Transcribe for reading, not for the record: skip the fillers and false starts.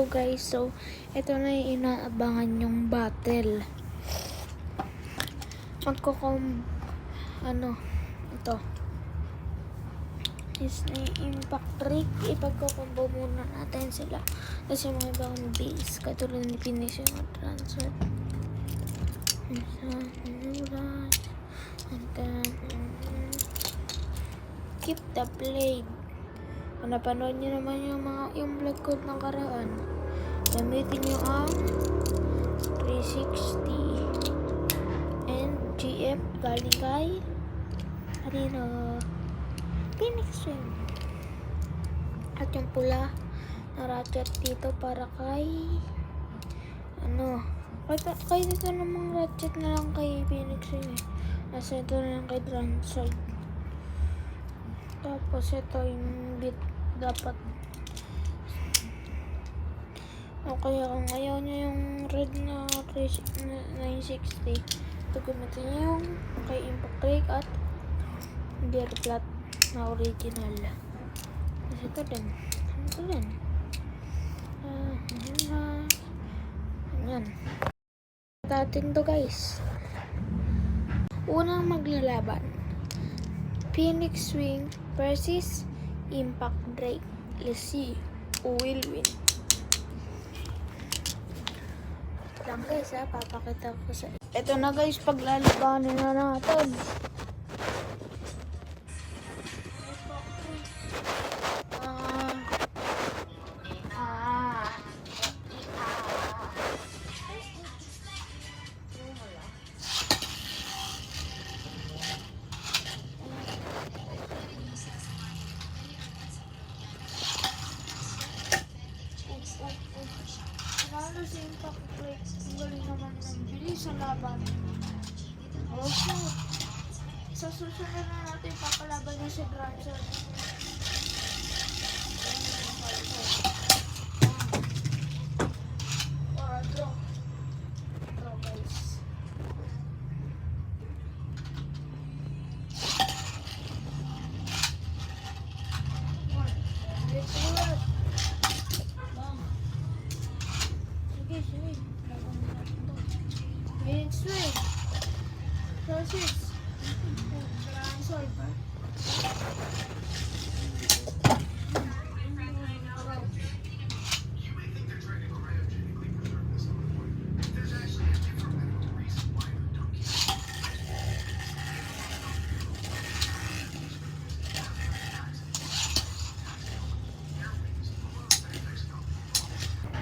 Hello guys, so ito na yung inaabangan yung battle. Ito is na yung impact break. Ipagkukumbo muna natin sila kasi mga ibang base katulad ni finish yung transfer and then keep the blade. Kung napanood nyo naman yung vlog ko ng karaan, gamitin nyo ang 360 and GF galing kay Phoenix Wing. At yung pula na ratchet dito para kay kahit ito namang ratchet na lang kay Phoenix Wing kasi ito na lang kay Dranside. Tapos ito yung bit dapat. O kaya kung ayaw nyo yung red na 960, ito gamitin nyo yung kay impact break at beer flat na original. Kasi ito din. Ayan. Natin to guys. Unang maglalaban, Phoenix Wing versus Impact Drake. Let's see who will win. Lang guys papakita ko sa ito na guys, paglalabanin na natin. Si Impact Break, ang galing naman ng bilis sa laban. Also, sa susunod na natin papalaban niya si Grandson. Or a draw. Draw guys. Let's do it. Phoenix Wing. Process.